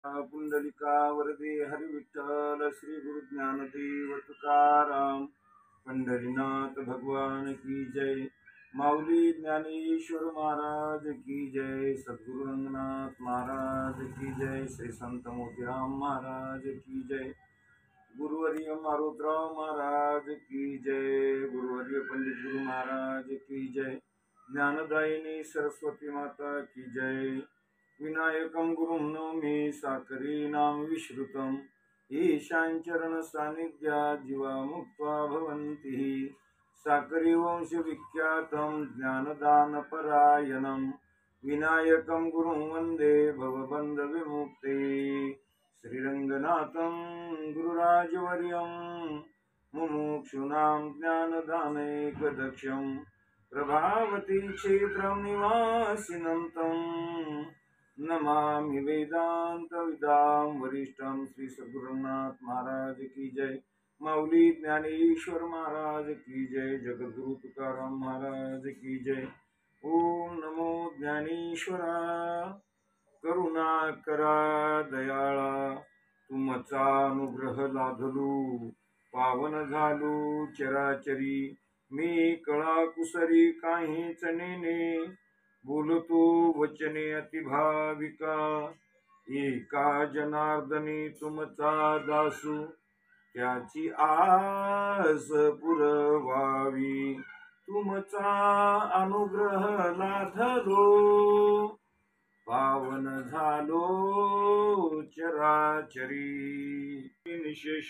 पुंडलिका वरदे हरि विठ्ठल श्री गुरु ज्ञानदेव तुकाराम पंढरीनाथ भगवान की जय। माऊली ज्ञानेश्वर महाराज की जय। सद्गुरु रंगनाथ महाराज की जय। श्री संत मोतीराम महाराज की जय। गुरुवर्य मारुतराव महाराज की जय। गुरुवर्य पंडित गुरु महाराज की जय। ज्ञानदायिनी सरस्वती माता की जय। विनायकं गुरुं नौमि साकरीनां विश्रुतम् ईशाञ्चरण सान्निध्यात् जीवा मुक्त्वा भवन्ति। साकरी वंश विख्यातं ज्ञानदानपरायणं विनायकं गुरुं वन्दे भवबन्ध विमुक्ते। श्रीरङ्गनाथं गुरुराजवर्यं मुमुक्षूणां ज्ञानदानैकदक्षं प्रभावती क्षेत्रं निवासिनं तम् नमामि वेदांत विदाम वरिष्ठम। श्री सद्गुरुनाथ महाराज की जय। माऊली ज्ञानेश्वर महाराज की जय। जगद्गुरु तुकाराम महाराज की जय। ओम नमो ज्ञानेश्वरा। करुणा करा दयाळा तुमचा अनुग्रह लाधलू पावन झालू चराचरी मी कळा कुसरी काहीच नेने बोलतो वचने अतिभाविका एका जनार्दनी तुमचा दासू त्याची आस पुरवावी तुमचा अनुग्रह लाधलो पावन झालो चराचरी। निशेष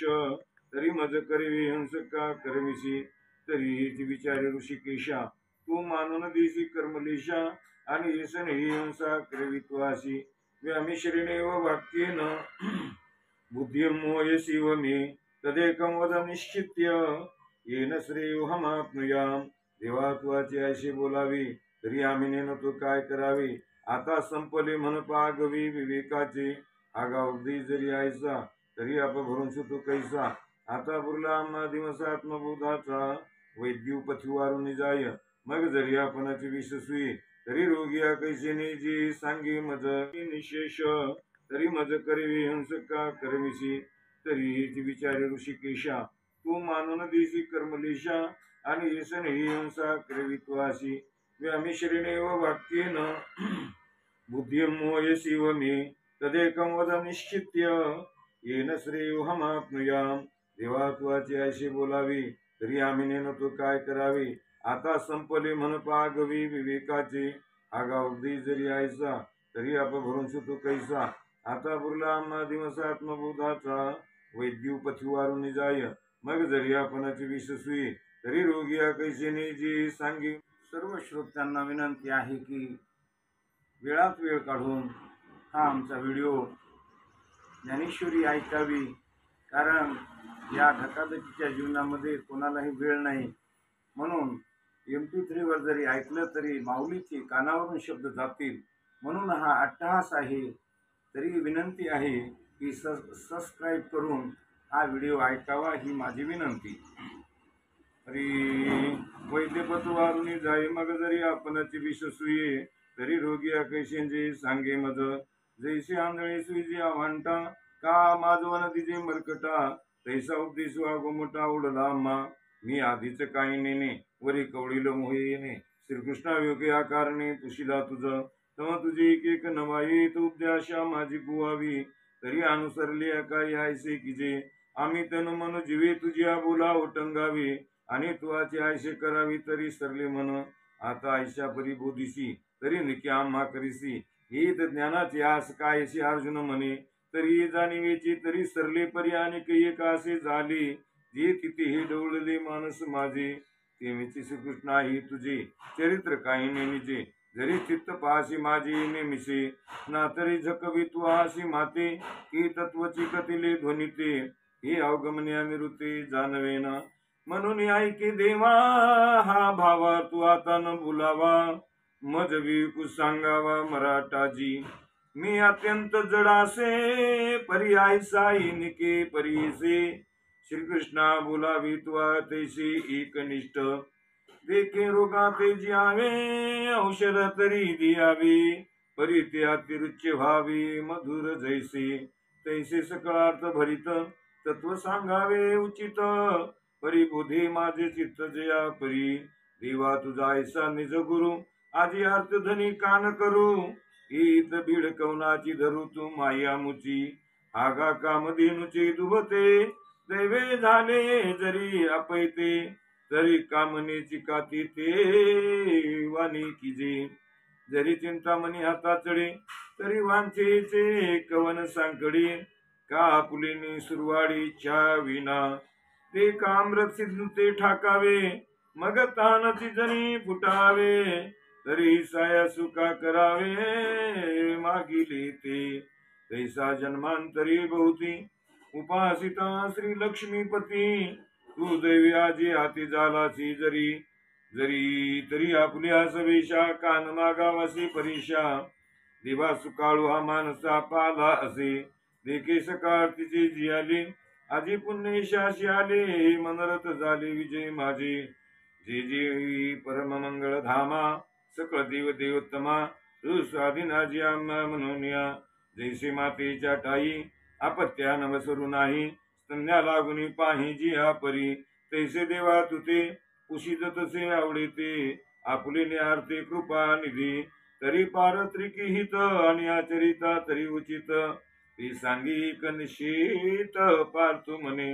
तरी मज करवी हंस का करविसी तरी विचारे ऋषिकेशा तू मानून देशी कर्मलेशा आणि येसन ही हंसा क्रवित्वासी व्यामिश्रेणेव वाक्येन बुद्धिर्मोयसी व मे तदेकं वद निश्चित्य येन श्रेयोहमाप्नुयाम। देवा तुझे ऐसे बोलावे तरी आम्ही नेनो तो काय करावे। आता संपले म्हण पागवी विवेकाचे आगावधी जरी आयसा तरी अपभरून सुतो कैसा। आता बुरला आम्हा दिवस आत्मबोधाचा वैद्युपथी वारून जाय मग जरी आपणाची विश्वसुई तरी रोगिया कैसे निजी सांगे मज निशेष तरी मज करवी हंस का करविसी तरी विचारे ऋषिकेशा तू मानून देशी कर्मलेशा आणि येसन ही हंसा क्रवित्वासी व्यामिश्रेणेव वाक्येन बुद्धिर्मोयसी व मे तदेकं वद निश्चित्य येन श्रेयोहमाप्नुयाम। देवा तुझे ऐसे बोलावे तरी आम्ही नेनो तो काय करावे। आता संपले म्हण पागवी विवेकाचे आगावधी जरी आयसा तरी अपभरून सुतो कैसा। आता बुरला आम्हा दिवस आत्मबोधाचा वैद्युपथी वारून जाय मग जरी आपणाची विश्वसुई तरी रोगिया कैसे निजी सांगे। सर्व श्रोत्यांना विनंती आहे की वेळात वेळ काढून हा आमचा व्हिडिओ ज्ञानेश्वरी ऐकावी, कारण या धकाधकीच्या जीवनामध्ये कोणालाही वेळ नाही। म्हणून MP3 वर जरी ऐकलं तरी माऊलीचे कानावरून शब्द जातील म्हणून हा अट्टहास आहे। तरी विनंती आहे की सबस्क्राईब करून हा व्हिडिओ ऐकावा ही माझी विनंती। तरी वैद्यपथ वारून जाई मग जरी आपणाची विश्वसुये तरी रोगी कैसे सांगे मज जैसे आंधळे सुईजी आव्हांटा का माझवन तिचे मरकटा तैसा उपदेश गोमटा उडला मा मी आधीच काही नेने वरी कवळील मोहे येणे श्रीकृष्णा योग्य आकारणे तुशिला तुझ तेव्हा तुझी एक एक नवाई तू उपद्याशा माझी बुवावी तरी अनुसरली काही आयसे की जे आम्ही तन मन जीवे तुझ्या बोला ओटंगावी आणि तुझे आयसे करावी तरी सरले मन आता आयशा परी बोधिसी तरी निकी आम्हा करीसी हित ज्ञानाची आस कायशी अर्जुन म्हणे तरी जाणीवेची तरी सरले परी आणि एक असे झाले जे तिथे हे डवळले मानस माझे तेमेची श्रीकृष्ण ही तुझे चरित्र काही नेमीचे जरी चित्त पाहासी माझी नेमिसे ना तरी झकवी तू आसी माते की तत्वची कथिले ध्वनिते हे अवगमने अनिरुते जानवेना म्हणून ऐके देवा हा भावा तू आता न बोलावा मजवी कु सांगावा मराठाजी मी अत्यंत जडासे पर्याय साई निके परीसे श्रीकृष्णा बोलावी तुआ तैसी एकनिष्ठ देखे रोगा ते जियावे औषध तरी दियावे परी ते अतिरुच्य व्हावे मधुर जैसे तैसे सकळार्थ भरित तत्व सांगावे उचित परी बुधी माझे चित्त जया परी देवा तुझा ऐसा निज गुरु आजी अर्थ धनी कान करू ईत बीड कवनाची धरू तू माया मुची आगा कामधेनुचे दुभते दैवे झाले जरी अपैते जरी कामनेची काती ते वाणी किजे जरी चिंतामणी हाताचडे तरी वांछेचे कवन सांकडे का पुलेनी सुरवाडीच्या विना ते काम्रत सिद्ध ते ठाकावे मग तानची जणी फुटावे तरी साया सुका करावे मागिले ते तैसा जन्मांतरी बहुती उपासिता श्री लक्ष्मीपती तू दैवी आजी हाती झालासी जरी जरी तरी आपल्या सवेशा कान मागावासी परीशा दिवा सुकाळू हा मानसा पाला असे देखे सकाळ तिचे जियाले आजी पुण्यशाशी आले मनरथ झाले विजय माझे जे जे परम मंगळ धामा सकळ देव देवोत्तमा तू स्वाधीनाजी आम्हा म्हणूनिया जैसे मातेच्या टाई आपत्या नवसरू नाही स्तन्या लागुनी पाही जी हा परी तैसे देवा तुते उशित तसे आवडे ते आपुले न्यार्थे कृपा निधी तरी पारत्रिकी हित आणि आचरिता तरी उचित ती सांगिक निश्चित पार्थु म्हणे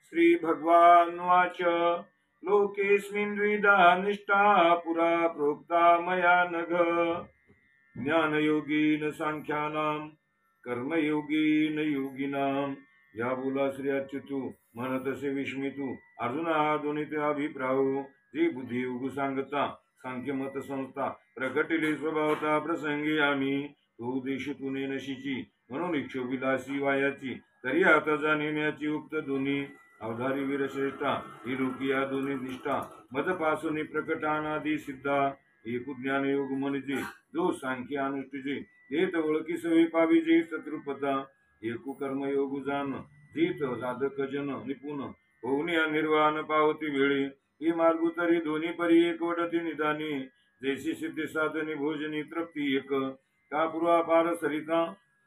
श्री भगवान वाच लोकेस्मिन् द्विधा निष्ठा पुरा प्रोक्ता मया नघ ज्ञानयोगीन सांख्यानां कर्मयोगीन योगिनां या बोला श्री अच्युतू म्हणतसे विस्मितू अर्जुना दोन्ही ते अभिप्राव जी बुद्धी उगू सांगता सांख्य मत संस्था प्रकटिले स्वभावता प्रसंगी आम्ही तो देशतुने नशीची म्हणून इच्छोविलासी वायाची तरी आता जाणण्याची उक्त दोन्ही अवधारी वीरश्रेष्ठा ही लोकिया दोन्ही निष्ठा मदपासून प्रकटानादी सिद्धा एक ज्ञान योग म्हणजे जो सांख्य अनुष्ठिजे हेत ओळखी सवी पाविजे शत्रुपता एकू कर्मयोग जाण जीत साधक जन निपुण होऊनिया निर्वाण पावती वेळी ही मार्ग तरी दोन्ही परी एक वडती निदानी जैसी सिद्धी साधनी भोजनी तृप्ती एक का पूर्वापार सरिता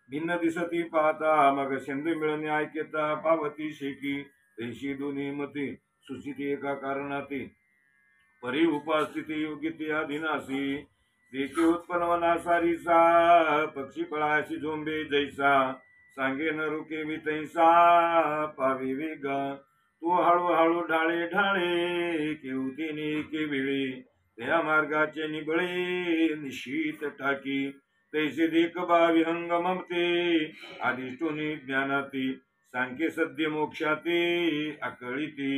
भिन्न दिसती पाहता मग सिंधू मिळणे ऐक्यता पावती शेकी तैशी दोन्ही मते सुचिती एका कारणाते परी उपस्थिती योग्यते अधीनासी देखे उत्पन्न सारीसा पक्षी पळाशी झोंबे जैसा सांगे न रुके वितैसा पावे वेग तू हळूहळू ढाळे ढाळे केवतीने केविळे त्या मार्गाचे निबळे निशीत टाकी तैसे देख बावी हंगमते आदिष्टोनी ज्ञानाती सांख्य सद्य मोक्षाते अकळीती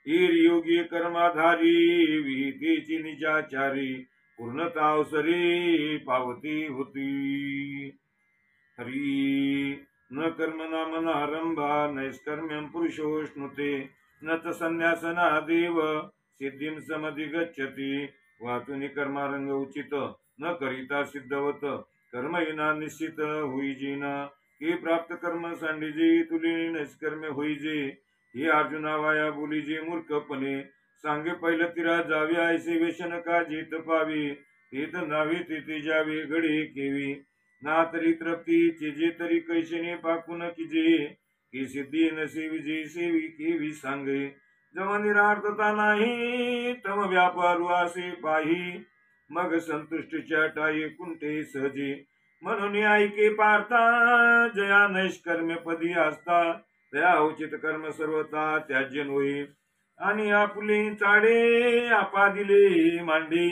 ईर योगी कर्माधारी विहितेची निजाचारी पूर्णतावसरी पावती होती हरी न कर्म नाम नारंभा नैष्कर्म्यं पुरुषोष्णुते न च संन्यासना देव सिद्धिं समधिगच्छति वातुनि कर्मारंग उचित न करिता सिद्धवत कर्महीना निश्चित होईजिना ही प्राप्त कर्म सांडीजे तुली नैष्कर्म्य होईजे ही अर्जुना वाया बोलीजे मूर्खपणे सांगे पहिलं तिरा जावी ऐसे व्यसन का जीत पावी तीत नावी तिथे जावी घडी केवी ना तरी तृप्ती चिजे तरी कैशने पाकून किजे की सिद्धी नसे विजय सेवी केवी सांगे जव निरार्थता नाही तम व्यापारू असे पाही मग संतुष्टीच्या टाई कुंठे सहजे म्हणून ऐके पार्था जया नैष्कर्म्य पदी असता त्या उचित कर्म सर्वता त्याज्य होई आणि आपुले चाडे आपा दिले मांडी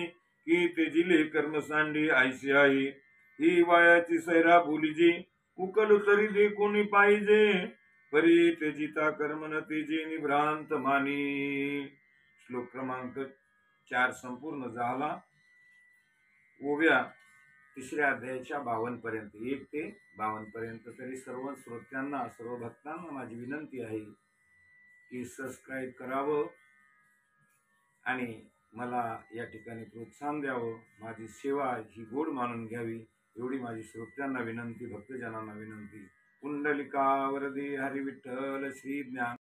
की तेजिले कर्म सांडी ऐशी आई ही वायाची सैरा बोलीजी उकल तरी दे कोणी पाहिजे परी तेजिता कर्म न तेजी निभ्रांत मानी श्लोक क्रमांक 4 संपूर्ण झाला ओव्या तिसऱ्या अध्यायाच्या 52 पर्यंत 1 ते 52 पर्यंत तरी सर्व श्रोत्यांना सर्व भक्तांना माझी विनंती आहे की सबस्क्राईब करावं आणि मला या ठिकाणी प्रोत्साहन द्यावं माझी सेवा ही गोड मानून घ्यावी एवढी माझी श्रोत्यांना विनंती भक्तजनांना विनंती पुंडलिका वरदे हरी विठ्ठल श्री ज्ञान